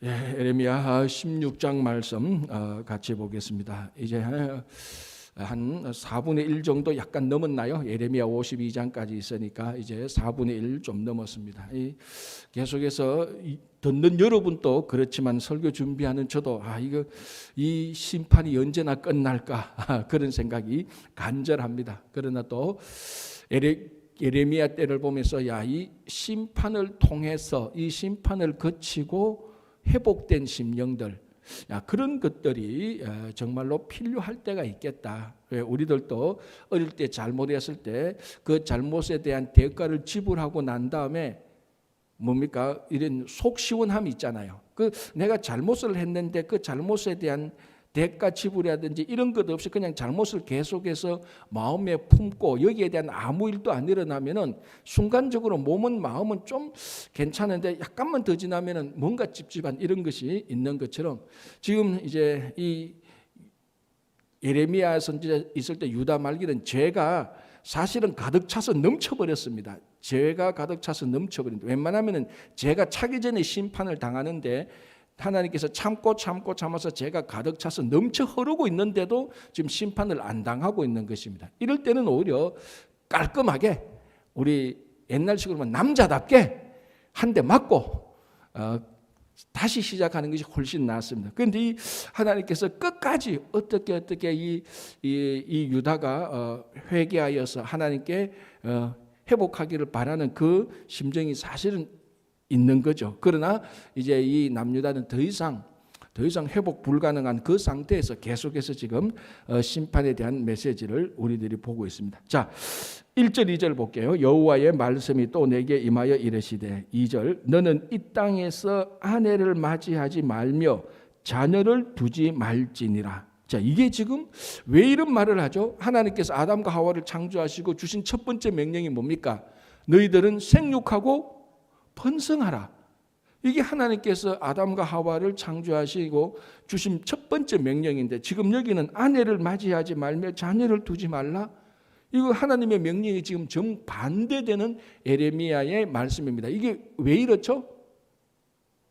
예, 에레미야 16장 말씀 같이 보겠습니다. 이제 한 4분의 1 정도 약간 넘었나요? 에레미야 52장까지 있으니까 이제 4분의 1 좀 넘었습니다. 계속해서 듣는 여러분도 그렇지만 설교 준비하는 저도 이거 이 심판이 언제나 끝날까 그런 생각이 간절합니다. 그러나 또 에레미야 때를 보면서 이 심판을 통해서 이 심판을 거치고 회복된 심령들, 그런 것들이 정말로 필요할 때가 있겠다. 우리들도 어릴 때 잘못했을 때 그 잘못에 대한 대가를 지불하고 난 다음에 뭡니까? 이런 속 시원함이 있잖아요. 내가 잘못을 했는데 그 잘못에 대한 대가 지불이라든지 이런 것 없이 그냥 잘못을 계속해서 마음에 품고 여기에 대한 아무 일도 안 일어나면은 순간적으로 몸은 마음은 좀 괜찮은데 약간만 더 지나면은 뭔가 찝찝한 이런 것이 있는 것처럼 지금 이제 이 예레미야 선지자 있을 때 유다 말기는 죄가 사실은 가득 차서 넘쳐버렸습니다. 죄가 가득 차서 넘쳐버린다. 웬만하면은 죄가 차기 전에 심판을 당하는데 하나님께서 참아서 죄가 가득 차서 넘쳐 흐르고 있는데도 지금 심판을 안 당하고 있는 것입니다. 이럴 때는 오히려 깔끔하게 우리 옛날식으로 남자답게 한 대 맞고 다시 시작하는 것이 훨씬 낫습니다. 그런데 하나님께서 끝까지 어떻게 이 유다가 회개하여서 하나님께 회복하기를 바라는 그 심정이 사실은 있는 거죠. 그러나 이제 이 남유다는 더 이상 회복 불가능한 그 상태에서 계속해서 지금 심판에 대한 메시지를 우리들이 보고 있습니다. 자, 1절 2절 볼게요. 여호와의 말씀이 또 내게 임하여 이르시되 2절 너는 이 땅에서 아내를 맞이하지 말며 자녀를 두지 말지니라. 자, 이게 지금 왜 이런 말을 하죠? 하나님께서 아담과 하와를 창조하시고 주신 첫 번째 명령이 뭡니까? 너희들은 생육하고 번성하라. 이게 하나님께서 아담과 하와를 창조하시고 주신 첫 번째 명령인데 지금 여기는 아내를 맞이하지 말며 자녀를 두지 말라. 이거 하나님의 명령이 지금 정반대되는 에레미야의 말씀입니다. 이게 왜 이렇죠?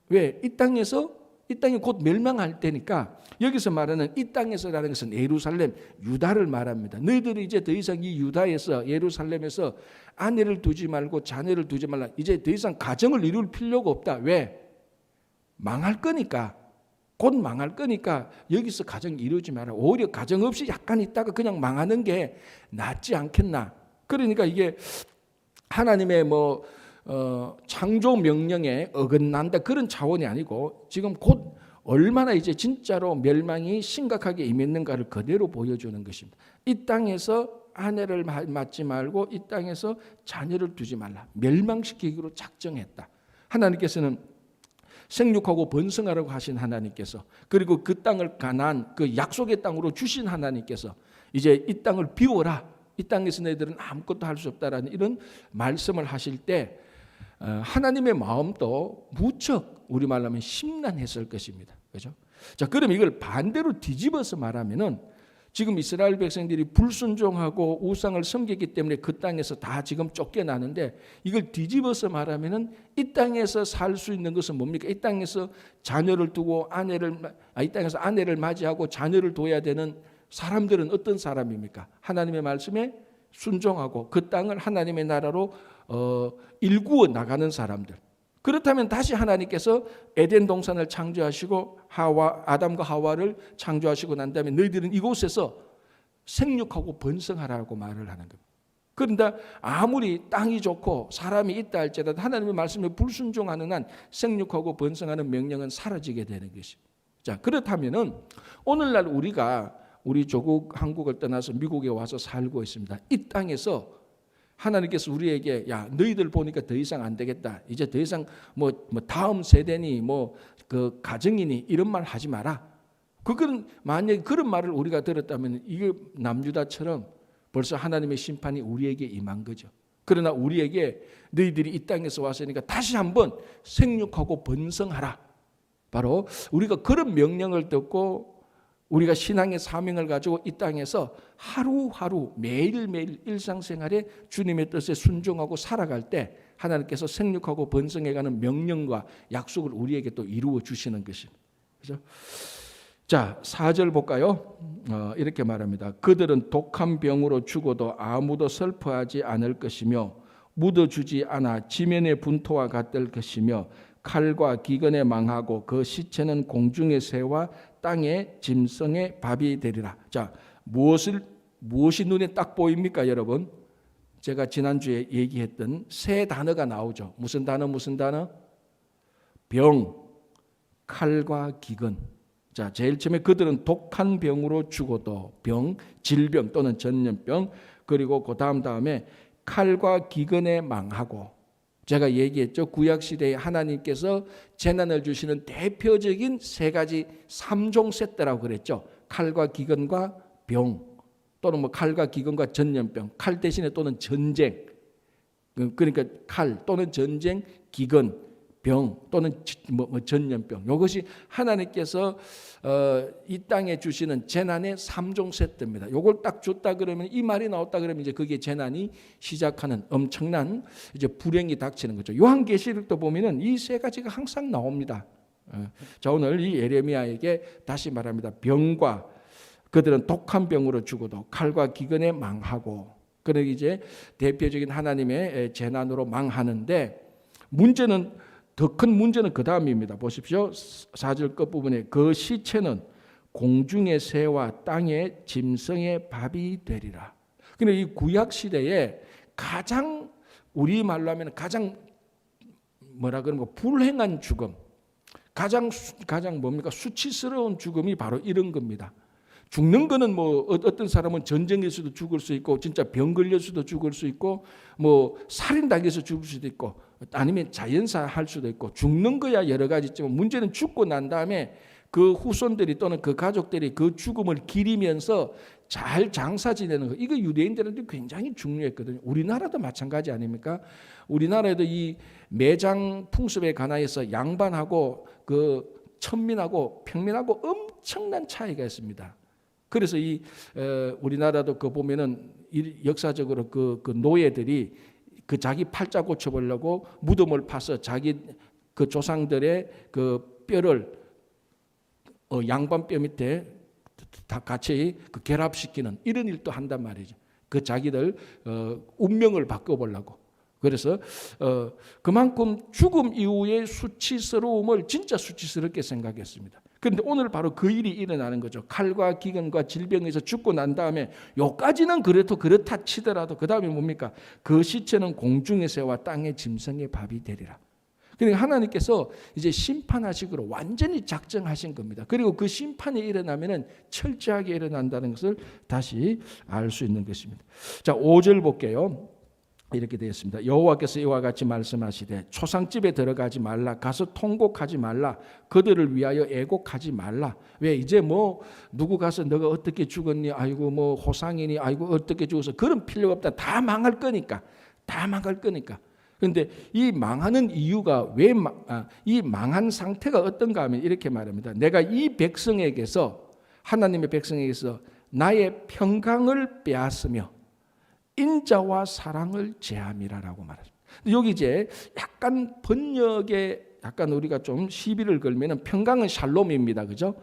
왜? 이 땅이 곧 멸망할 때니까 여기서 말하는 이 땅에서라는 것은 예루살렘, 유다를 말합니다. 너희들이 이제 더 이상 이 유다에서 예루살렘에서 아내를 두지 말고 자녀를 두지 말라. 이제 더 이상 가정을 이룰 필요가 없다. 왜? 망할 거니까. 곧 망할 거니까 여기서 가정 이루지 마라. 오히려 가정 없이 약간 있다가 그냥 망하는 게 낫지 않겠나. 그러니까 이게 하나님의 창조 명령에 어긋난다 그런 차원이 아니고 지금 곧 얼마나 이제 진짜로 멸망이 심각하게 임했는가를 그대로 보여주는 것입니다. 이 땅에서 아내를 맞지 말고 이 땅에서 자녀를 두지 말라. 멸망시키기로 작정했다. 하나님께서는 생육하고 번성하라고 하신 하나님께서 그리고 그 땅을 가나안 그 약속의 땅으로 주신 하나님께서 이제 이 땅을 비워라. 이 땅에서 너희들은 아무것도 할 수 없다라는 이런 말씀을 하실 때 하나님의 마음도 무척 우리말로 하면 심란했을 것입니다. 그렇죠? 자, 그럼 이걸 반대로 뒤집어서 말하면은 지금 이스라엘 백성들이 불순종하고 우상을 섬기기 때문에 그 땅에서 다 지금 쫓겨나는데 이걸 뒤집어서 말하면은 이 땅에서 살 수 있는 것은 뭡니까? 이 땅에서 자녀를 두고 이 땅에서 아내를 맞이하고 자녀를 둬야 되는 사람들은 어떤 사람입니까? 하나님의 말씀에 순종하고 그 땅을 하나님의 나라로 일구어 나가는 사람들. 그렇다면 다시 하나님께서 에덴 동산을 창조하시고 아담과 하와를 창조하시고 난 다음에 너희들은 이곳에서 생육하고 번성하라고 말을 하는 겁니다. 그런데 아무리 땅이 좋고 사람이 있다 할지라도 하나님의 말씀에 불순종하는 한 생육하고 번성하는 명령은 사라지게 되는 것입니다. 자, 그렇다면은 오늘날 우리가 우리 조국 한국을 떠나서 미국에 와서 살고 있습니다. 이 땅에서 하나님께서 우리에게 너희들 보니까 더 이상 안 되겠다. 이제 더 이상 다음 세대니 그 가정이니 이런 말 하지 마라. 그건 만약에 그런 말을 우리가 들었다면 이게 남유다처럼 벌써 하나님의 심판이 우리에게 임한 거죠. 그러나 우리에게 너희들이 이 땅에서 왔으니까 다시 한번 생육하고 번성하라. 바로 우리가 그런 명령을 듣고 우리가 신앙의 사명을 가지고 이 땅에서 하루하루 매일매일 일상생활에 주님의 뜻에 순종하고 살아갈 때 하나님께서 생육하고 번성해가는 명령과 약속을 우리에게 또 이루어 주시는 것입니다. 그죠? 자, 4절 볼까요? 이렇게 말합니다. 그들은 독한 병으로 죽어도 아무도 슬퍼하지 않을 것이며 묻어주지 않아 지면의 분토와 같을 것이며 칼과 기근에 망하고 그 시체는 공중의 새와 땅의 짐승의 밥이 되리라. 자, 무엇이 눈에 딱 보입니까, 여러분? 제가 지난주에 얘기했던 세 단어가 나오죠. 무슨 단어? 병, 칼과 기근. 자, 제일 처음에 그들은 독한 병으로 죽어도 병, 질병 또는 전염병, 그리고 그 다음에 칼과 기근에 망하고, 제가 얘기했죠. 구약시대에 하나님께서 재난을 주시는 대표적인 세 가지 3종 세트라고 그랬죠. 칼과 기근과 병, 또는 뭐 칼과 기근과 전염병, 칼 대신에 또는 전쟁, 그러니까 칼 또는 전쟁, 기근, 병 또는 전염병. 이것이 하나님께서 이 땅에 주시는 재난의 3종 세트입니다. 이걸 딱 줬다 그러면, 이 말이 나왔다 그러면 이제 그게 재난이 시작하는 엄청난 이제 불행이 닥치는 거죠. 요한계시록도 보면은 이 세 가지가 항상 나옵니다. 자, 오늘 이 예레미야에게 다시 말합니다. 병과, 그들은 독한 병으로 죽어도 칼과 기근에 망하고, 그러니 이제 대표적인 하나님의 재난으로 망하는데, 문제는, 더 큰 문제는 그 다음입니다. 보십시오. 4절 끝부분에 그 시체는 공중의 새와 땅의 짐승의 밥이 되리라. 그런데 이 구약 시대에 가장, 우리말로 하면 가장 불행한 죽음, 가장 뭡니까? 수치스러운 죽음이 바로 이런 겁니다. 죽는 거는 뭐 어떤 사람은 전쟁에서도 죽을 수 있고, 진짜 병 걸려서도 죽을 수 있고, 뭐 살인당해서 죽을 수도 있고, 아니면 자연사 할 수도 있고, 죽는 거야 여러 가지 있지만, 문제는 죽고 난 다음에 그 후손들이 또는 그 가족들이 그 죽음을 기리면서 잘 장사 지내는 거, 이거 유대인들한테 굉장히 중요했거든요. 우리나라도 마찬가지 아닙니까? 우리나라에도 이 매장 풍습에 관하여서 양반하고 그 천민하고 평민하고 엄청난 차이가 있습니다. 그래서 우리나라도 그 보면은 역사적으로 그 노예들이 그 자기 팔자 고쳐보려고 무덤을 파서 자기 그 조상들의 그 뼈를 양반 뼈 밑에 다 같이 그 결합시키는 이런 일도 한단 말이죠. 그 자기들 운명을 바꿔보려고. 그래서 그만큼 죽음 이후의 수치스러움을 진짜 수치스럽게 생각했습니다. 그런데 오늘 바로 그 일이 일어나는 거죠. 칼과 기근과 질병에서 죽고 난 다음에, 요까지는 그래도 그렇다 치더라도 그 다음에 뭡니까? 그 시체는 공중의 새와 땅의 짐승의 밥이 되리라. 그러니까 하나님께서 이제 심판하시기로 완전히 작정하신 겁니다. 그리고 그 심판이 일어나면은 철저하게 일어난다는 것을 다시 알 수 있는 것입니다. 자, 5절 볼게요. 이렇게 되었습니다. 여호와께서 이와 같이 말씀하시되 초상집에 들어가지 말라, 가서 통곡하지 말라, 그들을 위하여 애곡하지 말라. 왜? 이제 뭐 누구 가서 너가 어떻게 죽었니, 아이고 뭐 호상이니, 아이고 어떻게 죽어서, 그런 필요가 없다. 다 망할 거니까. 그런데 이 망하는 이유가 이 망한 상태가 어떤가 하면 이렇게 말합니다. 내가 이 백성에게서, 하나님의 백성에게서 나의 평강을 빼앗으며 인자와 사랑을 제함이라라고 말합니다. 여기 이제 약간 번역에 약간 우리가 좀 시비를 걸면은, 평강은 샬롬입니다, 그죠?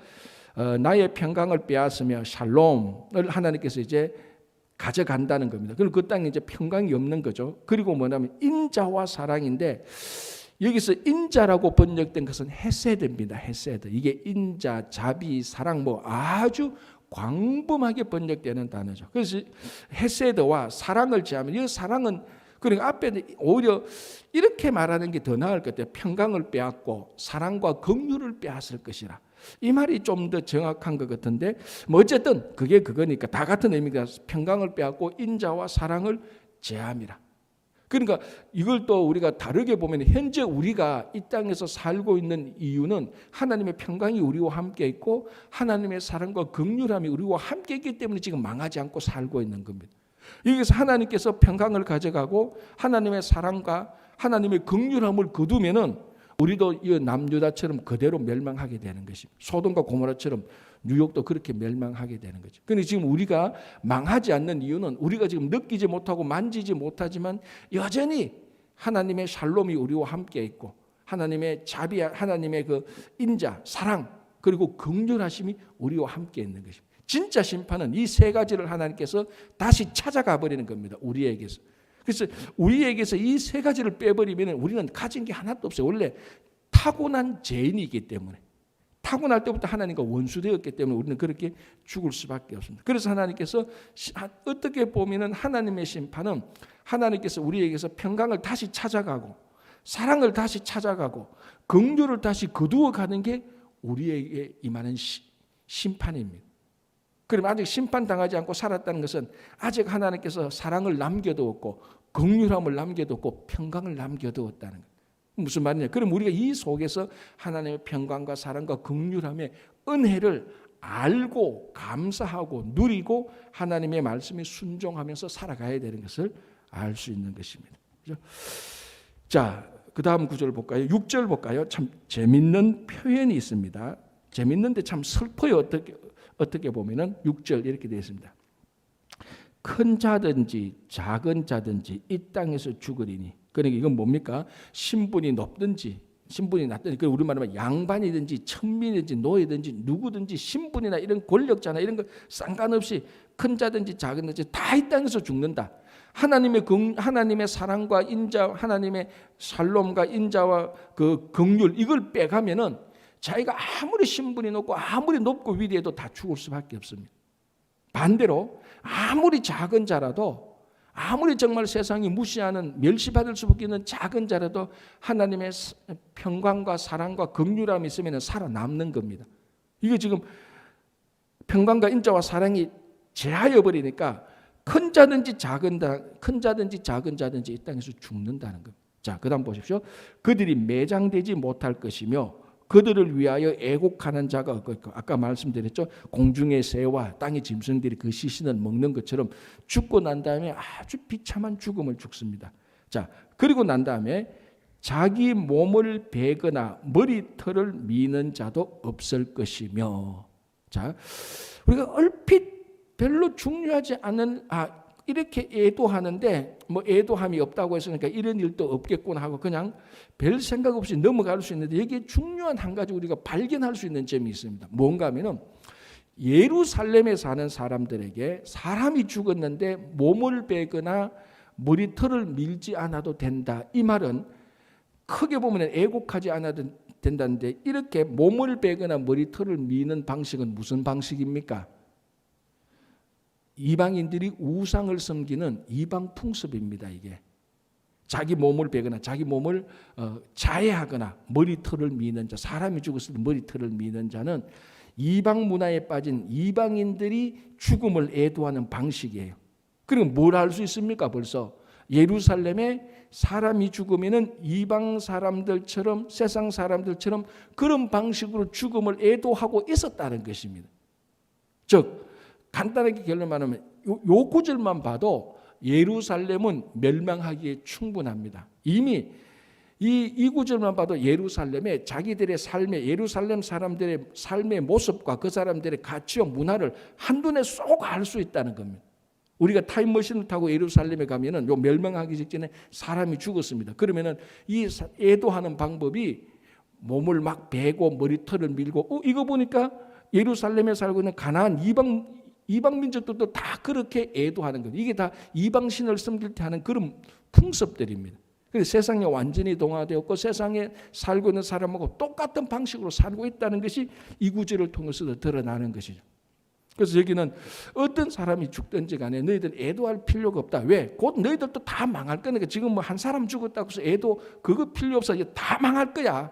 나의 평강을 빼앗으며 샬롬을 하나님께서 이제 가져간다는 겁니다. 그리고 그 땅에 이제 평강이 없는 거죠. 그리고 뭐냐면 인자와 사랑인데, 여기서 인자라고 번역된 것은 헤세드입니다. 헤세드. 이게 인자, 자비, 사랑, 뭐 아주 광범하게 번역되는 단어죠. 그래서 헤세드와 사랑을 제하면, 이 사랑은, 그러니까 앞에 오히려 이렇게 말하는 게 더 나을 것 같아요. 평강을 빼앗고 사랑과 긍휼을 빼앗을 것이라. 이 말이 좀 더 정확한 것 같은데, 뭐 어쨌든 그게 그거니까 다 같은 의미가, 평강을 빼앗고 인자와 사랑을 제함이라. 그러니까 이걸 또 우리가 다르게 보면, 현재 우리가 이 땅에서 살고 있는 이유는 하나님의 평강이 우리와 함께 있고 하나님의 사랑과 긍휼함이 우리와 함께 있기 때문에 지금 망하지 않고 살고 있는 겁니다. 여기서 하나님께서 평강을 가져가고 하나님의 사랑과 하나님의 긍휼함을 거두면은 우리도 이 남유다처럼 그대로 멸망하게 되는 것입니다. 소돔과 고모라처럼 뉴욕도 그렇게 멸망하게 되는 거죠. 그런데 지금 우리가 망하지 않는 이유는, 우리가 지금 느끼지 못하고 만지지 못하지만 여전히 하나님의 샬롬이 우리와 함께 있고 하나님의 자비, 하나님의 그 인자, 사랑 그리고 긍휼하심이 우리와 함께 있는 것입니다. 진짜 심판은 이 세 가지를 하나님께서 다시 찾아가 버리는 겁니다. 우리에게서. 그래서 우리에게서 이 세 가지를 빼버리면 우리는 가진 게 하나도 없어요. 원래 타고난 죄인이기 때문에 타고날 때부터 하나님과 원수되었기 때문에 우리는 그렇게 죽을 수밖에 없습니다. 그래서 하나님께서 어떻게 보면 하나님의 심판은 하나님께서 우리에게서 평강을 다시 찾아가고 사랑을 다시 찾아가고 긍휼을 다시 거두어가는 게 우리에게 임하는 심판입니다. 그러면 아직 심판당하지 않고 살았다는 것은 아직 하나님께서 사랑을 남겨두었고 긍휼함을 남겨두었고 평강을 남겨두었다는 것. 무슨 말이냐? 그럼 우리가 이 속에서 하나님의 평강과 사랑과 긍휼함의 은혜를 알고 감사하고 누리고 하나님의 말씀에 순종하면서 살아가야 되는 것을 알 수 있는 것입니다. 그렇죠? 자, 그 다음 구절 볼까요? 6절 볼까요? 참 재밌는 표현이 있습니다. 재밌는데 참 슬퍼요. 어떻게 보면은 6절 이렇게 되어 있습니다. 큰 자든지 작은 자든지 이 땅에서 죽으리니. 그러니까 이건 뭡니까? 신분이 높든지 신분이 낮든지 우리말하면 양반이든지 천민이든지 노예든지 누구든지 신분이나 이런 권력자나 이런 거 상관없이 큰 자든지 작은 자든지 다 이 땅에서 죽는다. 하나님의 사랑과 인자, 하나님의 샬롬과 인자와 그 긍휼 이걸 빼가면은 자기가 아무리 신분이 높고 아무리 높고 위대해도 다 죽을 수밖에 없습니다. 반대로 아무리 작은 자라도 아무리 정말 세상이 무시하는 멸시받을 수밖에 없는 작은 자라도 하나님의 평강과 사랑과 긍휼함이 있으면 살아남는 겁니다. 이게 지금 평강과 인자와 사랑이 제하여 버리니까 큰 자든지 작은 자든지 이 땅에서 죽는다는 겁니다. 자, 그다음 보십시오. 그들이 매장되지 못할 것이며 그들을 위하여 애곡하는 자가 없고 아까 말씀드렸죠. 공중의 새와 땅의 짐승들이 그 시신을 먹는 것처럼 죽고 난 다음에 아주 비참한 죽음을 죽습니다. 자, 그리고 난 다음에 자기 몸을 베거나 머리털을 미는 자도 없을 것이며. 자, 우리가 얼핏 별로 중요하지 않은 이렇게 애도하는데 뭐 애도함이 없다고 했으니까 이런 일도 없겠구나 하고 그냥 별 생각 없이 넘어갈 수 있는데 여기에 중요한 한 가지 우리가 발견할 수 있는 점이 있습니다. 뭔가 하면은 예루살렘에 사는 사람들에게 사람이 죽었는데 몸을 베거나 머리털을 밀지 않아도 된다. 이 말은 크게 보면 애곡하지 않아도 된다는데 이렇게 몸을 베거나 머리털을 미는 방식은 무슨 방식입니까? 이방인들이 우상을 섬기는 이방 풍습입니다. 이게 자기 몸을 베거나 자기 몸을 자해하거나 머리털을 미는 자, 사람이 죽었을 때 머리털을 미는 자는 이방 문화에 빠진 이방인들이 죽음을 애도하는 방식이에요. 그리고 뭘 할 수 있습니까? 벌써 예루살렘에 사람이 죽으면은 이방 사람들처럼 세상 사람들처럼 그런 방식으로 죽음을 애도하고 있었다는 것입니다. 즉 간단하게 결론 말하면 요 구절만 봐도 예루살렘은 멸망하기에 충분합니다. 이미 이 구절만 봐도 예루살렘의 자기들의 삶의 예루살렘 사람들의 삶의 모습과 그 사람들의 가치와 문화를 한눈에 쏙 알 수 있다는 겁니다. 우리가 타임머신을 타고 예루살렘에 가면은 요 멸망하기 직전에 사람이 죽었습니다. 그러면은 이 애도하는 방법이 몸을 막 베고 머리털을 밀고 이거 보니까 예루살렘에 살고 있는 가나안 이방 민족들도 다 그렇게 애도하는 거예요. 이게 다 이방신을 섬길 때 하는 그런 풍습들입니다. 그래서 세상에 완전히 동화되었고 세상에 살고 있는 사람하고 똑같은 방식으로 살고 있다는 것이 이 구절을 통해서도 드러나는 것이죠. 그래서 여기는 어떤 사람이 죽든지 간에 너희들 애도할 필요가 없다. 왜? 곧 너희들도 다 망할 거니까. 지금 뭐 한 사람 죽었다고 해서 애도 그거 필요 없어. 이제 다 망할 거야.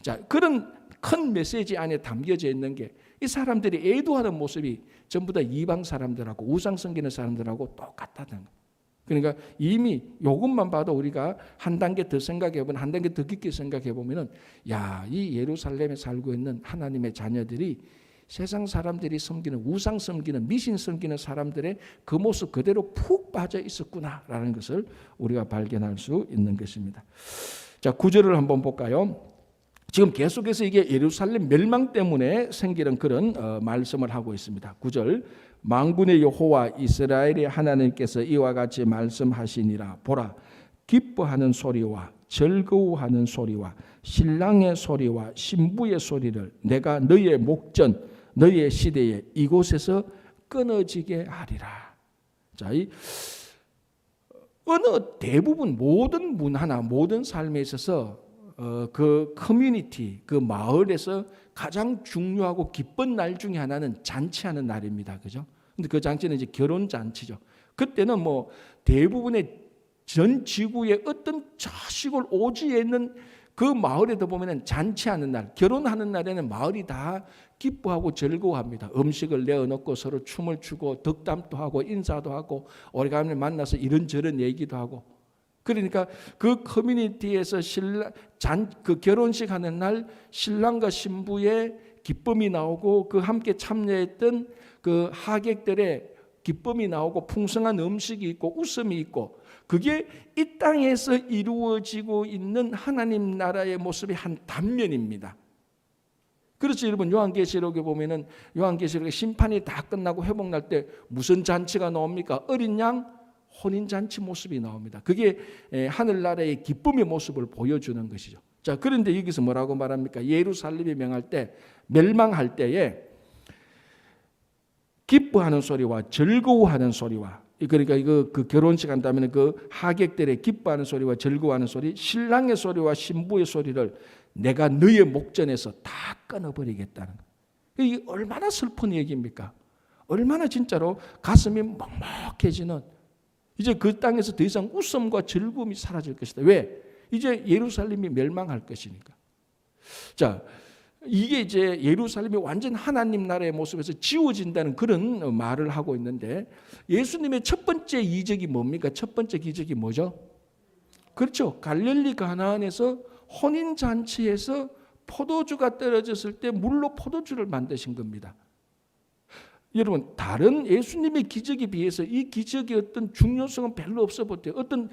자, 그런 큰 메시지 안에 담겨져 있는 게 이 사람들이 애도하는 모습이 전부 다 이방 사람들하고 우상 섬기는 사람들하고 똑같다는 거예요. 그러니까 이미 이것만 봐도 우리가 한 단계 더 생각해보면 한 단계 더 깊게 생각해보면 이 예루살렘에 살고 있는 하나님의 자녀들이 세상 사람들이 섬기는 우상 섬기는 미신 섬기는 사람들의 그 모습 그대로 푹 빠져 있었구나라는 것을 우리가 발견할 수 있는 것입니다. 자, 9절을 한번 볼까요? 지금 계속해서 이게 예루살렘 멸망 때문에 생기는 그런 말씀을 하고 있습니다. 9절 만군의 여호와 이스라엘의 하나님께서 이와 같이 말씀하시니라. 보라, 기뻐하는 소리와 즐거워하는 소리와 신랑의 소리와 신부의 소리를 내가 너의 목전 너의 시대에 이곳에서 끊어지게 하리라. 자, 이 어느 대부분 모든 문화나 모든 삶에 있어서 그 커뮤니티, 그 마을에서 가장 중요하고 기쁜 날 중에 하나는 잔치하는 날입니다. 그죠? 근데 그 잔치는 이제 결혼 잔치죠. 그때는 뭐 대부분의 전 지구의 어떤 저 시골 오지에 있는 그 마을에도 보면은 잔치하는 날, 결혼하는 날에는 마을이 다 기뻐하고 즐거워합니다. 음식을 내어놓고 서로 춤을 추고 덕담도 하고 인사도 하고 오래간만에 만나서 이런저런 얘기도 하고. 그러니까 그 커뮤니티에서 그 결혼식 하는 날 신랑과 신부의 기쁨이 나오고 그 함께 참여했던 그 하객들의 기쁨이 나오고 풍성한 음식이 있고 웃음이 있고, 그게 이 땅에서 이루어지고 있는 하나님 나라의 모습의 한 단면입니다. 그렇죠. 여러분, 요한계시록에 보면은 요한계시록의 심판이 다 끝나고 회복날 때 무슨 잔치가 나옵니까? 어린 양 혼인잔치 모습이 나옵니다. 그게 하늘나라의 기쁨의 모습을 보여주는 것이죠. 자, 그런데 여기서 뭐라고 말합니까? 예루살렘이 멸망할 때에 기뻐하는 소리와 즐거워하는 소리와, 그러니까 이거 그 결혼식 한다면 그 하객들의 기뻐하는 소리와 즐거워하는 소리, 신랑의 소리와 신부의 소리를 내가 너의 목전에서 다 끊어버리겠다는 거예요. 이게 얼마나 슬픈 얘기입니까? 얼마나 진짜로 가슴이 먹먹해지는, 이제 그 땅에서 더 이상 웃음과 즐거움이 사라질 것이다. 왜? 이제 예루살렘이 멸망할 것이니까. 자, 이게 이제 예루살렘이 완전 하나님 나라의 모습에서 지워진다는 그런 말을 하고 있는데, 예수님의 첫 번째 이적이 뭡니까? 첫 번째 기적이 뭐죠? 그렇죠. 갈릴리 가나안에서 혼인잔치에서 포도주가 떨어졌을 때 물로 포도주를 만드신 겁니다. 여러분, 다른 예수님의 기적에 비해서 이 기적의 어떤 중요성은 별로 없어 보여요. 어떤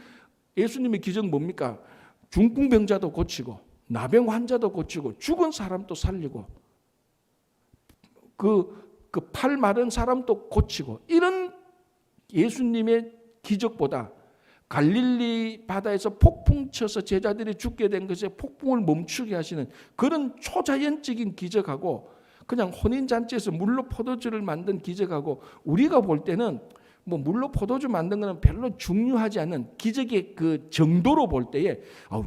예수님의 기적 뭡니까? 중풍병자도 고치고 나병 환자도 고치고 죽은 사람도 살리고 그 팔 마른 사람도 고치고, 이런 예수님의 기적보다 갈릴리 바다에서 폭풍 쳐서 제자들이 죽게 된 것에 폭풍을 멈추게 하시는 그런 초자연적인 기적하고, 그냥 혼인잔치에서 물로 포도주를 만든 기적하고, 우리가 볼 때는 뭐 물로 포도주 만든 것은 별로 중요하지 않은 기적의 그 정도로 볼 때에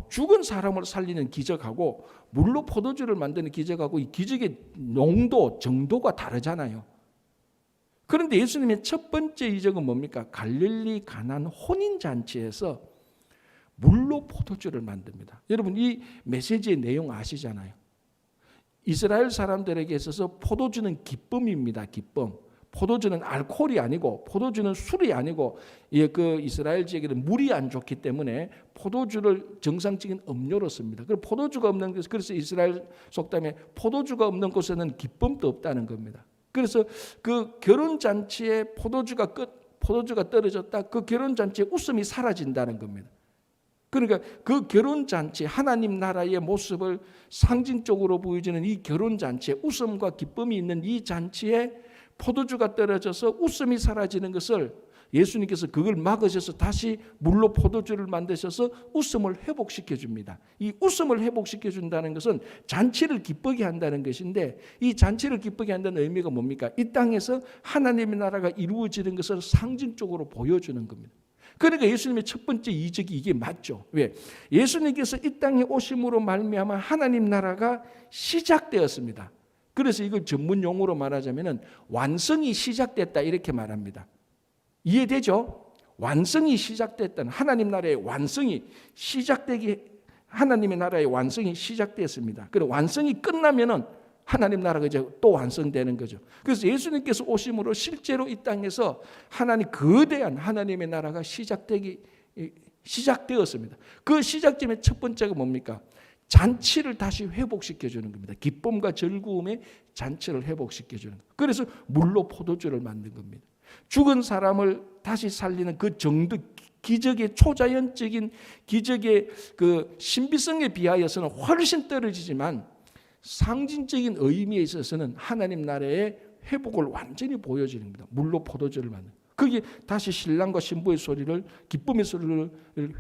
죽은 사람을 살리는 기적하고 물로 포도주를 만드는 기적하고 이 기적의 농도, 정도가 다르잖아요. 그런데 예수님의 첫 번째 이적은 뭡니까? 갈릴리 가나안 혼인잔치에서 물로 포도주를 만듭니다. 여러분, 이 메시지의 내용 아시잖아요. 이스라엘 사람들에게 있어서 포도주는 기쁨입니다. 기쁨. 포도주는 알코올이 아니고, 포도주는 술이 아니고, 그 이스라엘 지역에는 물이 안 좋기 때문에 포도주를 정상적인 음료로 씁니다. 그리고 포도주가 없는 곳, 그래서 이스라엘 속담에 포도주가 없는 곳에는 기쁨도 없다는 겁니다. 그래서 그 결혼 잔치에 포도주가 떨어졌다, 그 결혼 잔치에 웃음이 사라진다는 겁니다. 그러니까 그 결혼 잔치, 하나님 나라의 모습을 상징적으로 보여주는 이 결혼 잔치에, 웃음과 기쁨이 있는 이 잔치에 포도주가 떨어져서 웃음이 사라지는 것을 예수님께서 그걸 막으셔서 다시 물로 포도주를 만드셔서 웃음을 회복시켜 줍니다. 이 웃음을 회복시켜 준다는 것은 잔치를 기쁘게 한다는 것인데, 이 잔치를 기쁘게 한다는 의미가 뭡니까? 이 땅에서 하나님의 나라가 이루어지는 것을 상징적으로 보여주는 겁니다. 그러니까 예수님의 첫 번째 이적이 이게 맞죠. 왜? 예수님께서 이 땅에 오심으로 말미암아 하나님 나라가 시작되었습니다. 그래서 이걸 전문 용어로 말하자면 완성이 시작됐다, 이렇게 말합니다. 이해되죠? 완성이 시작됐다는, 하나님 나라의 완성이 하나님의 나라의 완성이 시작됐습니다. 그리고 완성이 끝나면은 하나님 나라가 이제 또 완성되는 거죠. 그래서 예수님께서 오심으로 실제로 이 땅에서 거대한 하나님의 나라가 시작되었습니다. 그 시작점의 첫 번째가 뭡니까? 잔치를 다시 회복시켜주는 겁니다. 기쁨과 즐거움의 잔치를 회복시켜주는 거예요. 그래서 물로 포도주를 만든 겁니다. 죽은 사람을 다시 살리는 그 정도, 기적의 초자연적인 기적의 그 신비성에 비하여서는 훨씬 떨어지지만 상징적인 의미에 있어서는 하나님 나라의 회복을 완전히 보여주는 겁니다. 물로 포도주를 만든. 그게 다시 신랑과 신부의 소리를, 기쁨의 소리를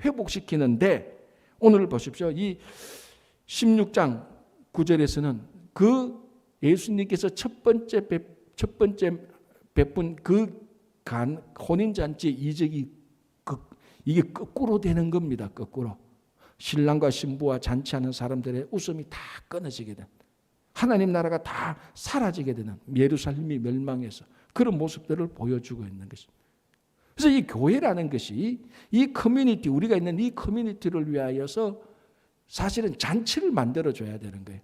회복시키는데, 오늘 보십시오. 이 16장 9절에서는 그 예수님께서 첫 번째 베푼 그 혼인잔치의 이적이 이게 거꾸로 되는 겁니다. 거꾸로. 신랑과 신부와 잔치하는 사람들의 웃음이 다 끊어지게 된, 하나님 나라가 다 사라지게 되는, 예루살렘이 멸망해서 그런 모습들을 보여주고 있는 것입니다. 그래서 이 교회라는 것이, 이 커뮤니티, 우리가 있는 이 커뮤니티를 위하여서 사실은 잔치를 만들어줘야 되는 거예요.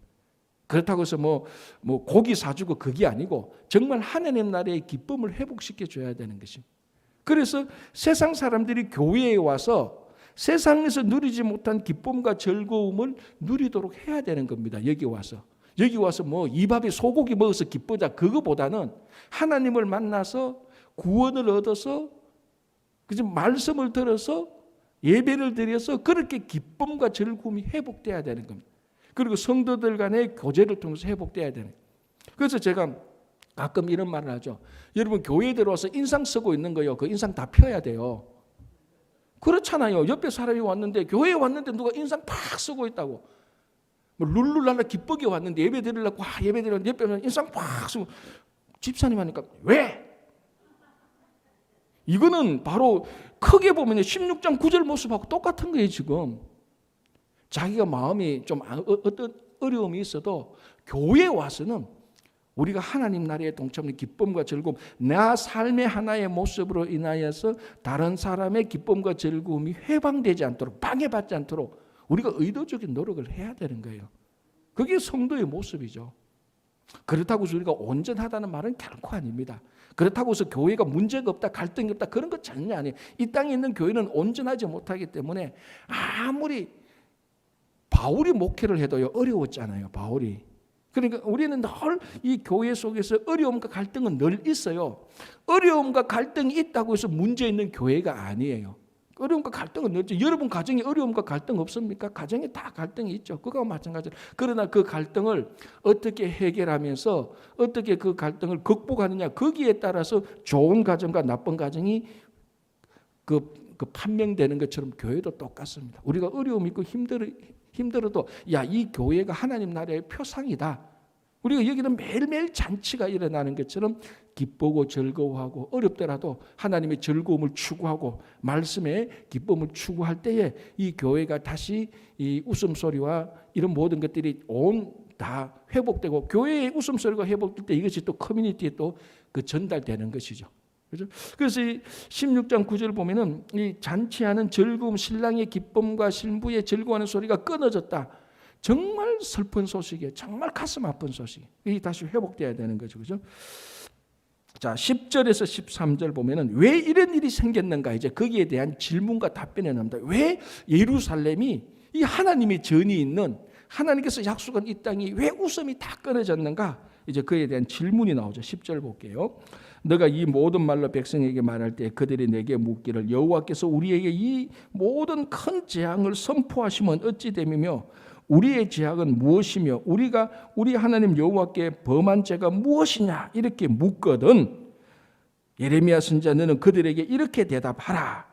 그렇다고 해서 뭐 고기 사주고 그게 아니고 정말 하나님 나라의 기쁨을 회복시켜줘야 되는 것입니다. 그래서 세상 사람들이 교회에 와서 세상에서 누리지 못한 기쁨과 즐거움을 누리도록 해야 되는 겁니다. 여기 와서 뭐 이 밥에 소고기 먹어서 기쁘자, 그거보다는 하나님을 만나서 구원을 얻어서 그저 말씀을 들어서 예배를 드려서 그렇게 기쁨과 즐거움이 회복돼야 되는 겁니다. 그리고 성도들 간의 교제를 통해서 회복돼야 되는 거예요. 그래서 제가 가끔 이런 말을 하죠. 여러분 교회에 들어와서 인상 쓰고 있는 거요, 그 인상 다 펴야 돼요. 그렇잖아요. 옆에 사람이 왔는데, 교회에 왔는데 누가 인상 팍 쓰고 있다고. 뭐 룰루랄라 기쁘게 왔는데 예배 드리려고 예배 드리는데 옆에 인상 팍 쓰고, 집사님 하니까 왜? 이거는 바로 크게 보면 16장 9절 모습하고 똑같은 거예요. 지금 자기가 마음이 좀 어떤 어려움이 있어도 교회에 와서는 우리가 하나님 나라의 동참의 기쁨과 즐거움, 나 삶의 하나의 모습으로 인하여서 다른 사람의 기쁨과 즐거움이 해방되지 않도록, 방해받지 않도록 우리가 의도적인 노력을 해야 되는 거예요. 그게 성도의 모습이죠. 그렇다고 해서 우리가 온전하다는 말은 결코 아닙니다. 그렇다고 해서 교회가 문제가 없다, 갈등이 없다, 그런 것 전혀 아니에요. 이 땅에 있는 교회는 온전하지 못하기 때문에 아무리 바울이 목회를 해도요, 어려웠잖아요. 바울이. 그러니까 우리는 늘 이 교회 속에서 어려움과 갈등은 늘 있어요. 어려움과 갈등이 있다고 해서 문제 있는 교회가 아니에요. 어려움과 갈등은 늘 있죠. 여러분 가정에 어려움과 갈등 없습니까? 가정에 다 갈등이 있죠. 그거와 마찬가지로. 그러나 그 갈등을 어떻게 해결하면서 어떻게 그 갈등을 극복하느냐, 거기에 따라서 좋은 가정과 나쁜 가정이 그 판명되는 것처럼 교회도 똑같습니다. 우리가 어려움이 있고 힘들어도 이 교회가 하나님 나라의 표상이다. 우리가 여기는 매일매일 잔치가 일어나는 것처럼 기쁘고 즐거워하고, 어렵더라도 하나님의 즐거움을 추구하고 말씀의 기쁨을 추구할 때에 이 교회가 다시 이 웃음소리와 이런 모든 것들이 다 회복되고, 교회의 웃음소리가 회복될 때 이것이 또 커뮤니티에 또 그 전달되는 것이죠. 그렇죠? 그래서 이 16장 9절 보면은 이 잔치하는 즐거움, 신랑의 기쁨과 신부의 즐거워하는 소리가 끊어졌다. 정말 슬픈 소식이에요. 정말 가슴 아픈 소식. 이게 다시 회복돼야 되는 거죠. 그렇죠? 자, 10절에서 13절 보면은 왜 이런 일이 생겼는가, 이제 거기에 대한 질문과 답변이 나옵니다. 왜 예루살렘이, 이 하나님의 전이 있는, 하나님께서 약속한 이 땅이 왜 웃음이 다 끊어졌는가? 이제 그에 대한 질문이 나오죠. 10절 볼게요. 너가 이 모든 말로 백성에게 말할 때 그들이 내게 묻기를 여호와께서 우리에게 이 모든 큰 재앙을 선포하시면 어찌 됨이며 우리의 죄악은 무엇이며 우리가 우리 하나님 여호와께 범한 죄가 무엇이냐, 이렇게 묻거든 예레미야 선지자 너는 그들에게 이렇게 대답하라.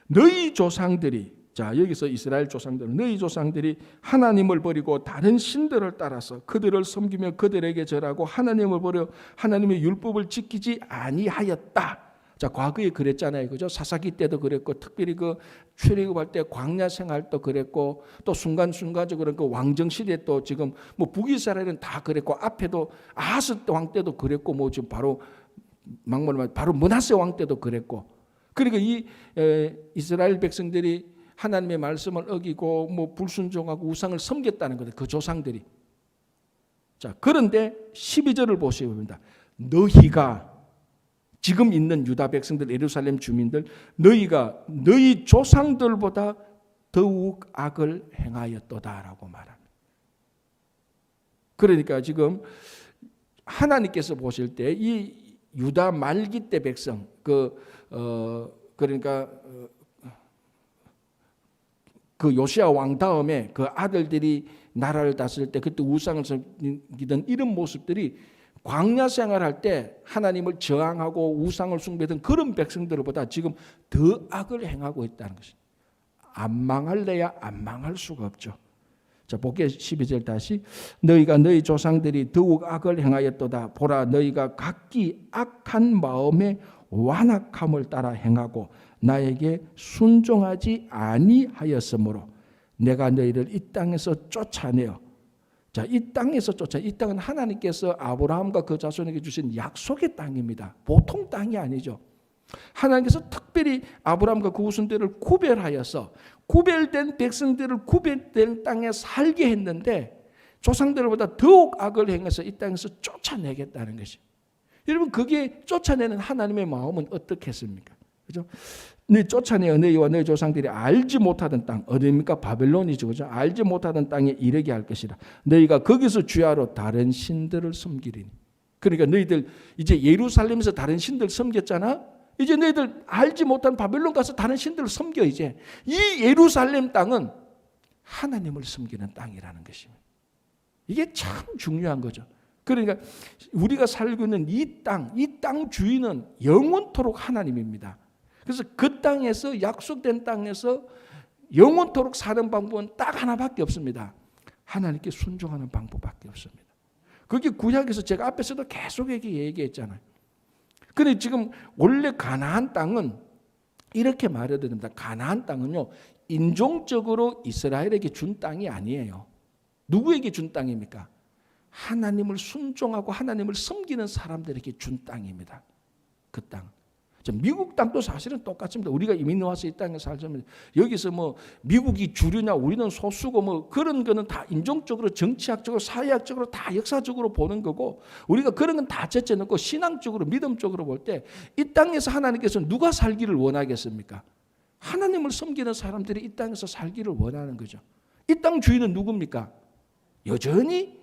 너희 조상들이, 자 여기서 이스라엘 조상들은, 너희 조상들이 하나님을 버리고 다른 신들을 따라서 그들을 섬기며 그들에게 절하고 하나님을 버려 하나님의 율법을 지키지 아니하였다. 자, 과거에 그랬잖아요. 그죠? 사사기 때도 그랬고, 특별히 그 출애굽할 때 광야 생활도 그랬고, 또 순간순간적으로 그 왕정 시대 또 지금 뭐 북이스라엘은 다 그랬고, 앞에도 아하스 왕 때도 그랬고, 뭐 지금 바로 막말하면 바로 므낫세 왕 때도 그랬고, 그러니까 이 이스라엘 백성들이 하나님의 말씀을 어기고 뭐 불순종하고 우상을 섬겼다는 거예요. 그 조상들이. 자, 그런데 12절을 보시면 너희가, 지금 있는 유다 백성들, 예루살렘 주민들, 너희가 너희 조상들보다 더욱 악을 행하였도다라고 말합니다. 그러니까 지금 하나님께서 보실 때 이 유다 말기 때 백성, 그러니까 그 요시야 왕 다음에 그 아들들이 나라를 다스릴 때 그때 우상을 섬기던 이런 모습들이 광야 생활할 때 하나님을 저항하고 우상을 숭배했던 그런 백성들보다 지금 더 악을 행하고 있다는 것입니다. 안 망할래야 안 망할 수가 없죠. 자, 볼게요. 12절 다시. 너희가 너희 조상들이 더욱 악을 행하였도다. 보라, 너희가 각기 악한 마음에 완악함을 따라 행하고 나에게 순종하지 아니하였으므로 내가 너희를 이 땅에서 쫓아내어. 자, 이 땅에서 이 땅은 하나님께서 아브라함과 그 자손에게 주신 약속의 땅입니다. 보통 땅이 아니죠. 하나님께서 특별히 아브라함과 그 후손들을 구별하여서 구별된 백성들을 구별된 땅에 살게 했는데 조상들보다 더욱 악을 행해서 이 땅에서 쫓아내겠다는 것이. 여러분, 그게 쫓아내는 하나님의 마음은 어떻겠습니까? 그죠? 너희 쫓아내어 너희와 너희 조상들이 알지 못하던 땅, 어디입니까? 바벨론이죠. 그죠? 알지 못하던 땅에 이르게 할 것이라. 너희가 거기서 주야로 다른 신들을 섬기리니. 그러니까 너희들 이제 예루살렘에서 다른 신들 섬겼잖아. 이제 너희들 알지 못한 바벨론 가서 다른 신들을 섬겨. 이제 이 예루살렘 땅은 하나님을 섬기는 땅이라는 것입니다. 이게 참 중요한 거죠. 그러니까 우리가 살고 있는 이 땅 주인은 영원토록 하나님입니다. 그래서 그 땅에서, 약속된 땅에서 영원토록 사는 방법은 딱 하나밖에 없습니다. 하나님께 순종하는 방법밖에 없습니다. 그게 구약에서 제가 앞에서도 계속 얘기했잖아요. 그런데 지금 원래 가나안 땅은 이렇게 말해야 됩니다. 가나안 땅은요, 인종적으로 이스라엘에게 준 땅이 아니에요. 누구에게 준 땅입니까? 하나님을 순종하고 하나님을 섬기는 사람들에게 준 땅입니다. 그 땅. 미국 땅도 사실은 똑같습니다. 우리가 이민 와서 이 땅에 살자면 여기서 뭐 미국이 주류냐 우리는 소수고 뭐 그런 거는 다 인종적으로, 정치학적으로, 사회학적으로 다 역사적으로 보는 거고, 우리가 그런 건 다 제쳐놓고 신앙적으로, 믿음적으로 볼 때 이 땅에서 하나님께서 누가 살기를 원하겠습니까? 하나님을 섬기는 사람들이 이 땅에서 살기를 원하는 거죠. 이 땅 주인은 누굽니까? 여전히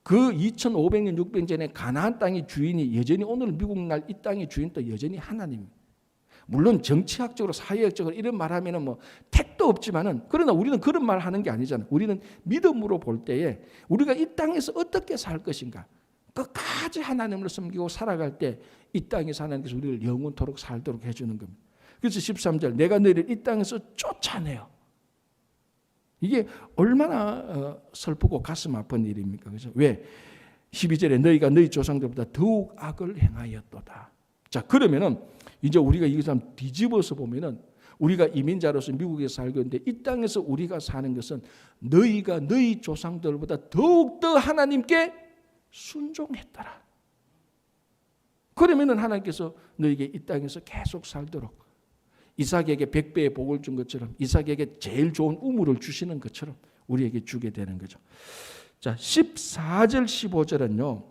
그 2500년, 600년 전에 가나안 땅의 주인이 여전히 오늘 미국 날 이 땅의 주인도 여전히 하나님. 물론 정치학적으로, 사회학적으로 이런 말하면은 뭐 택도 없지만은, 그러나 우리는 그런 말 하는 게 아니잖아요. 우리는 믿음으로 볼 때에 우리가 이 땅에서 어떻게 살 것인가, 끝까지 하나님을 섬기고 살아갈 때 이 땅에서 하나님께서 우리를 영원토록 살도록 해주는 겁니다. 그래서 13절, 내가 너희를 이 땅에서 쫓아내요. 이게 얼마나 슬프고 가슴 아픈 일입니까? 그죠? 왜? 12절에 너희가 너희 조상들보다 더욱 악을 행하였도다. 자, 그러면은 이제 우리가 이것을 뒤집어서 보면은 우리가 이민자로서 미국에 살고 있는데 이 땅에서 우리가 사는 것은 너희가 너희 조상들보다 더욱더 하나님께 순종했더라. 그러면은 하나님께서 너희에게 이 땅에서 계속 살도록, 이삭에게 100배의 복을 준 것처럼, 이삭에게 제일 좋은 우물을 주시는 것처럼 우리에게 주게 되는 거죠. 자, 14절 15절은요.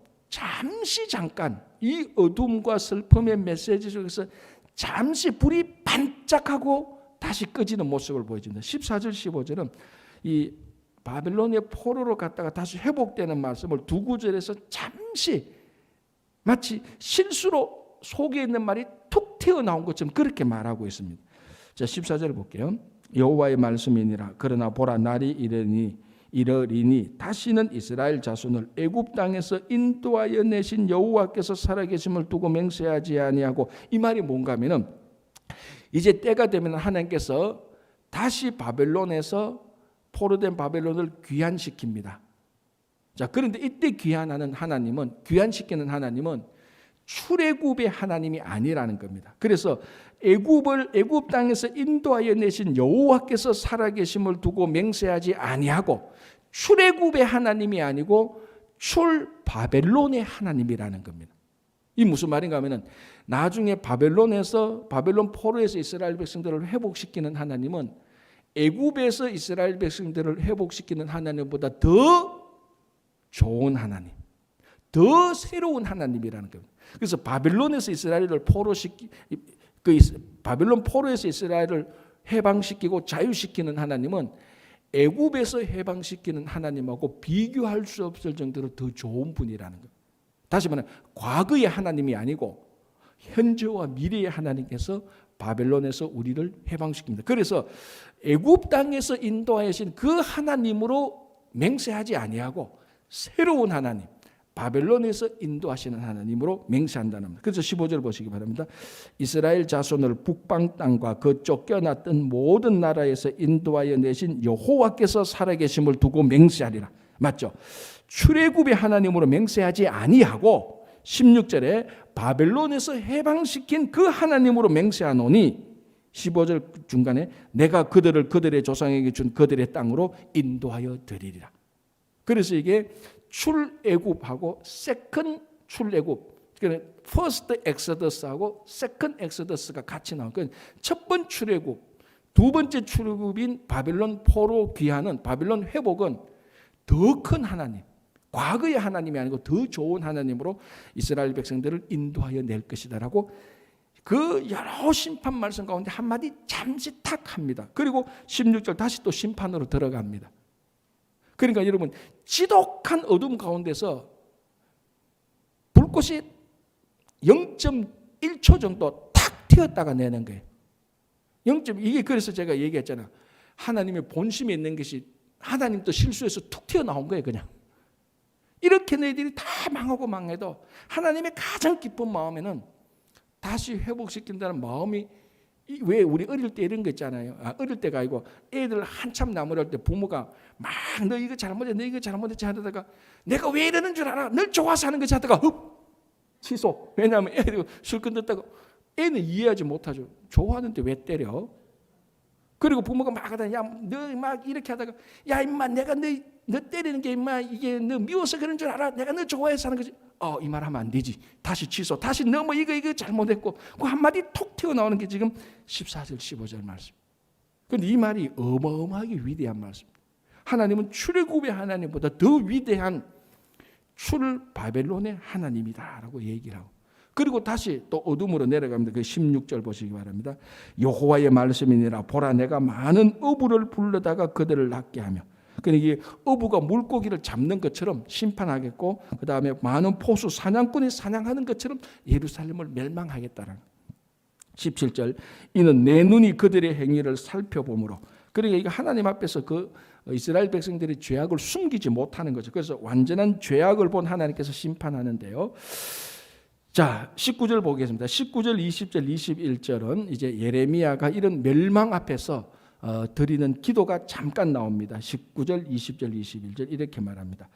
잠깐 이 어둠과 슬픔의 메시지 속에서 잠시 불이 반짝하고 다시 꺼지는 모습을 보여줍니다. 14절 15절은 이 바벨론의 포로로 갔다가 다시 회복되는 말씀을 두 구절에서 잠시 마치 실수로 속에 있는 말이 툭 튀어나온 것처럼 그렇게 말하고 있습니다. 자, 14절 볼게요. 여호와의 말씀이니라. 그러나 보라, 날이 이르리니 다시는 이스라엘 자손을 애굽 땅에서 인도하여 내신 여호와께서 살아계심을 두고 맹세하지 아니하고, 이 말이 뭔가 하면은 이제 때가 되면 하나님께서 다시 바벨론에서 포로된 바벨론을 귀환시킵니다. 자, 그런데 이때 귀환시키는 하나님은 출애굽의 하나님이 아니라는 겁니다. 그래서 애굽 땅에서 인도하여 내신 여호와께서 살아계심을 두고 맹세하지 아니하고, 출애굽의 하나님이 아니고 바벨론의 하나님이라는 겁니다. 이 무슨 말인가 하면은 나중에 바벨론 포로에서 이스라엘 백성들을 회복시키는 하나님은 애굽에서 이스라엘 백성들을 회복시키는 하나님보다 더 좋은 하나님, 더 새로운 하나님이라는 겁니다. 그래서 바벨론에서 이스라엘을 바벨론 포로에서 이스라엘을 해방시키고 자유시키는 하나님은 애굽에서 해방시키는 하나님하고 비교할 수 없을 정도로 더 좋은 분이라는 것. 다시 말하면 과거의 하나님이 아니고 현재와 미래의 하나님께서 바벨론에서 우리를 해방시킵니다. 그래서 애굽 땅에서 인도하신 그 하나님으로 맹세하지 아니하고 새로운 하나님, 바벨론에서 인도하시는 하나님으로 맹세한다는 겁니다. 그래서 15절 보시기 바랍니다. 이스라엘 자손을 북방 땅과 그 쫓겨났던 모든 나라에서 인도하여 내신 여호와께서 살아계심을 두고 맹세하리라. 맞죠? 출애굽의 하나님으로 맹세하지 아니하고 16절에 바벨론에서 해방시킨 그 하나님으로 맹세하노니 15절 중간에 내가 그들을 그들의 조상에게 준 그들의 땅으로 인도하여 드리리라. 그래서 이게 출애굽하고 세컨 출애굽, 그러니까 퍼스트 엑소더스하고 세컨 엑소더스가 같이 나온 거예요. 첫 번째 출애굽, 두 번째 출애굽인 바벨론 포로 귀환은, 바벨론 회복은 더 큰 하나님, 과거의 하나님이 아니고 더 좋은 하나님으로 이스라엘 백성들을 인도하여 낼 것이다라고 그 여러 심판 말씀 가운데 한마디 잠시 탁 합니다. 그리고 16절 다시 또 심판으로 들어갑니다. 그러니까 여러분, 지독한 어둠 가운데서 불꽃이 0.1초 정도 탁 튀었다가 내는 거예요. 이게 그래서 제가 얘기했잖아요. 하나님의 본심에 있는 것이 하나님도 실수해서 툭 튀어나온 거예요. 그냥 이렇게 너희들이 다 망하고 망해도 하나님의 가장 기쁜 마음에는 다시 회복시킨다는 마음이, 왜 우리 어릴 때 이런 거 있잖아요. 어릴 때가 아니고 애들 한참 나무랄 때 부모가 막 너 이거 잘못해, 너 이거 잘못했지 하다가 내가 왜 이러는 줄 알아? 널 좋아서 하는 거지 하다가 취소. 왜냐하면 애들 실컷 듣다가 애는 이해하지 못하죠. 좋아하는데 왜 때려? 그리고 부모가 막 하다가 야, 너 막 이렇게 하다가 야 임마 내가 너 때리는 게 임마 이게 너 미워서 그런 줄 알아? 내가 너 좋아해서 하는 거지. 이 말 하면 안 되지. 다시 취소. 다시 너 뭐 이거 잘못했고 그 한마디 톡 튀어나오는 게 지금 14절 15절 말씀. 그런데 이 말이 어마어마하게 위대한 말씀. 하나님은 출애굽의 하나님보다 더 위대한 바벨론의 하나님이다라고 얘기를 하고, 그리고 다시 또 어둠으로 내려갑니다. 그 16절 보시기 바랍니다. 여호와의 말씀이니라 보라 내가 많은 어부를 불러다가 그들을 낫게 하며, 그러니까 이게 어부가 물고기를 잡는 것처럼 심판하겠고, 그 다음에 많은 포수 사냥꾼이 사냥하는 것처럼 예루살렘을 멸망하겠다는 17절 이는 내 눈이 그들의 행위를 살펴보므로, 그러니까 이거 하나님 앞에서 그 이스라엘 백성들이 죄악을 숨기지 못하는 거죠. 그래서 완전한 죄악을 본 하나님께서 심판하는데요. 자, 19절 보겠습니다. 19절, 20절, 21절은 이제 예레미야가 이런 멸망 앞에서 드리는 기도가 잠깐 나옵니다. 19절, 20절, 21절 이렇게 말합니다.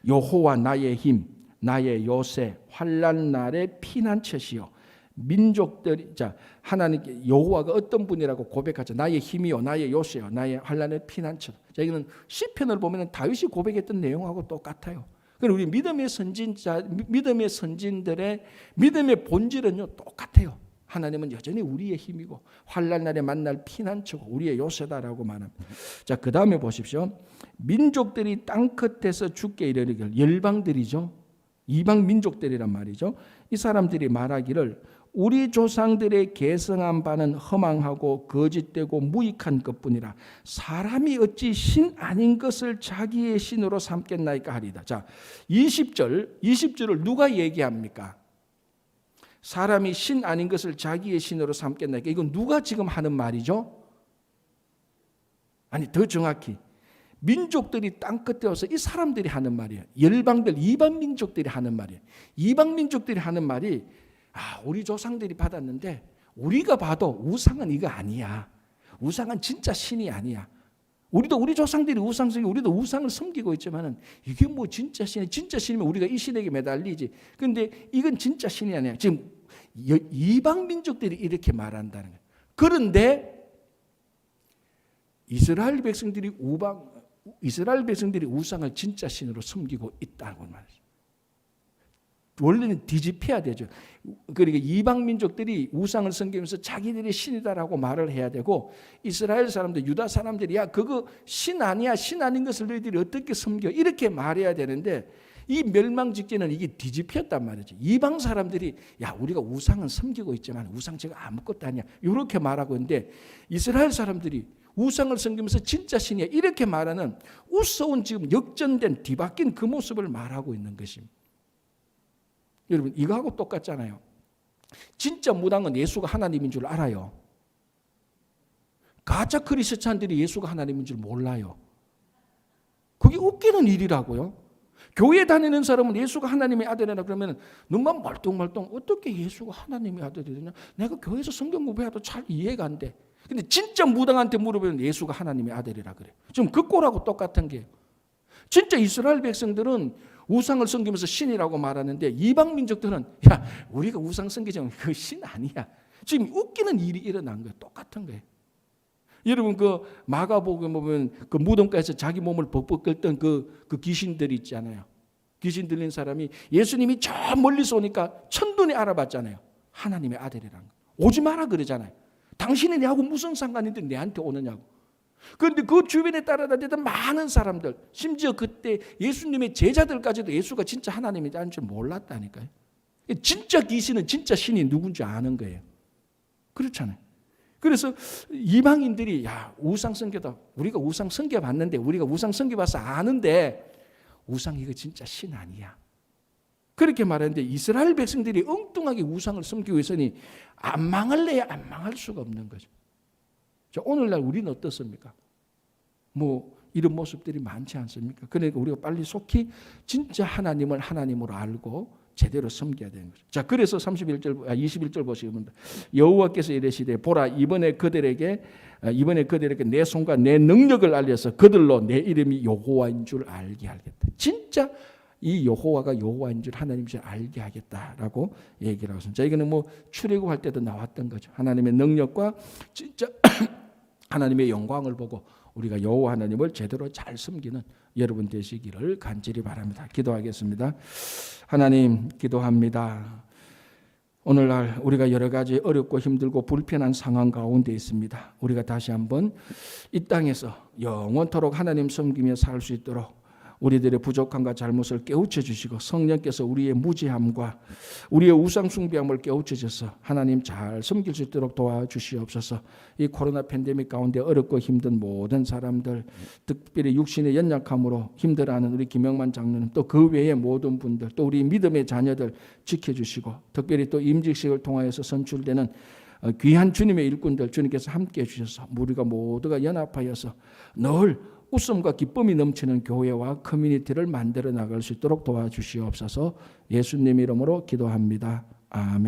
여호와 나의 힘, 나의 요새, 환난 날의 피난처시요. 민족들이, 자, 하나님께 여호와가 어떤 분이라고 고백하죠. 나의 힘이요, 나의 요새요, 나의 환난의 피난처. 자, 이거는 시편을 보면 다윗이 고백했던 내용하고 똑같아요. 그리고 우리 믿음의 선진들의 믿음의 본질은요 똑같아요. 하나님은 여전히 우리의 힘이고 환난 날에 만날 피난처고 우리의 요새다라고 말합니다. 자, 그 다음에 보십시오. 민족들이 땅 끝에서 죽게 이르기를, 열방들이죠. 이방 민족들이란 말이죠. 이 사람들이 말하기를 우리 조상들의 계승한 바는 허망하고 거짓되고 무익한 것뿐이라 사람이 어찌 신 아닌 것을 자기의 신으로 삼겠나이까 하리다. 자, 20절을 누가 얘기합니까? 사람이 신 아닌 것을 자기의 신으로 삼겠나이까. 이건 누가 지금 하는 말이죠? 아니, 더 정확히 민족들이 땅끝에 와서 이 사람들이 하는 말이에요. 열방들, 이방 민족들이 하는 말이에요. 이방 민족들이 하는 말이 우리 조상들이 받았는데 우리가 봐도 우상은 이거 아니야. 우상은 진짜 신이 아니야. 우리도 우리 조상들이 우상성이, 우리도 우상을 섬기고 있지만은 이게 뭐 진짜 신이, 진짜 신이면 우리가 이 신에게 매달리지. 그런데 이건 진짜 신이 아니야. 지금 이방 민족들이 이렇게 말한다는 거예요. 그런데 이스라엘 백성들이 우상을 진짜 신으로 섬기고 있다고 말이죠. 원래는 뒤집혀야 되죠. 그러니까 이방 민족들이 우상을 섬기면서 자기들이 신이다라고 말을 해야 되고, 이스라엘 사람들, 유다 사람들이 야 그거 신 아니야, 신 아닌 것을 너희들이 어떻게 섬겨, 이렇게 말해야 되는데 이 멸망 직전에는 이게 뒤집혔단 말이죠. 이방 사람들이 야 우리가 우상은 섬기고 있지만 우상 저거 아무것도 아니야 이렇게 말하고 있는데, 이스라엘 사람들이 우상을 섬기면서 진짜 신이야 이렇게 말하는 우스운 지금 역전된 뒤바뀐 그 모습을 말하고 있는 것입니다. 여러분, 이거하고 똑같잖아요. 진짜 무당은 예수가 하나님인 줄 알아요. 가짜 크리스찬들이 예수가 하나님인 줄 몰라요. 그게 웃기는 일이라고요. 교회 다니는 사람은 예수가 하나님의 아들이라 그러면 눈만 멀뚱멀뚱 어떻게 예수가 하나님의 아들이 되냐? 내가 교회에서 성경 공부해도 잘 이해가 안 돼. 근데 진짜 무당한테 물어보면 예수가 하나님의 아들이라 그래. 지금 그 꼴하고 똑같은 게요. 진짜 이스라엘 백성들은 우상을 섬기면서 신이라고 말하는데 이방 민족들은 야 우리가 우상 섬기자면 그 신 아니야. 지금 웃기는 일이 일어난 거예요. 똑같은 거예요. 여러분 그 마가복음 보면 그 무덤가에서 자기 몸을 벅벅 끓던 그 귀신들이 있잖아요. 귀신 들린 사람이 예수님이 저 멀리서 오니까 천눈에 알아봤잖아요. 하나님의 아들이란 거. 오지 마라 그러잖아요. 당신이 내하고 무슨 상관인데 내한테 오느냐고. 그런데 그 주변에 따라다니던 많은 사람들, 심지어 그때 예수님의 제자들까지도 예수가 진짜 하나님이라는 줄 몰랐다니까요. 진짜 귀신은 진짜 신이 누군지 아는 거예요. 그렇잖아요. 그래서 이방인들이 야 우상 섬겨다 우리가 우상 섬겨봤는데 우리가 우상 섬겨봐서 아는데 우상 이거 진짜 신 아니야. 그렇게 말하는데 이스라엘 백성들이 엉뚱하게 우상을 섬기기 위해서는 안 망할래야 안 망할 수가 없는 거죠. 자, 오늘날 우리는 어떻습니까? 뭐 이런 모습들이 많지 않습니까? 그러니까 우리가 빨리 속히 진짜 하나님을 하나님으로 알고 제대로 섬겨야 되는 거죠. 자, 그래서 21절 보시면 여호와께서 이르시되 보라 이번에 그들에게 내 손과 내 능력을 알려서 그들로 내 이름이 여호와인 줄 알게 하겠다. 진짜 이 여호와가 여호와인 줄 하나님인 줄 알게 하겠다라고 얘기를 하고 있습니다. 자, 이거는 뭐 출애굽할 때도 나왔던 거죠. 하나님의 능력과 진짜 하나님의 영광을 보고 우리가 여호와 하나님을 제대로 잘 섬기는 여러분 되시기를 간절히 바랍니다. 기도하겠습니다. 하나님 기도합니다. 오늘날 우리가 여러 가지 어렵고 힘들고 불편한 상황 가운데 있습니다. 우리가 다시 한번 이 땅에서 영원토록 하나님 섬기며 살 수 있도록 우리들의 부족함과 잘못을 깨우쳐 주시고 성령께서 우리의 무지함과 우리의 우상 숭배함을 깨우쳐 주셔서 하나님 잘 섬길 수 있도록 도와주시옵소서. 이 코로나 팬데믹 가운데 어렵고 힘든 모든 사람들, 특별히 육신의 연약함으로 힘들어하는 우리 김영만 장로님, 또 그 외의 모든 분들, 또 우리 믿음의 자녀들 지켜주시고 특별히 또 임직식을 통하여서 선출되는 귀한 주님의 일꾼들 주님께서 함께해 주셔서 우리가 모두가 연합하여서 늘 웃음과 기쁨이 넘치는 교회와 커뮤니티를 만들어 나갈 수 있도록 도와주시옵소서. 예수님 이름으로 기도합니다. 아멘.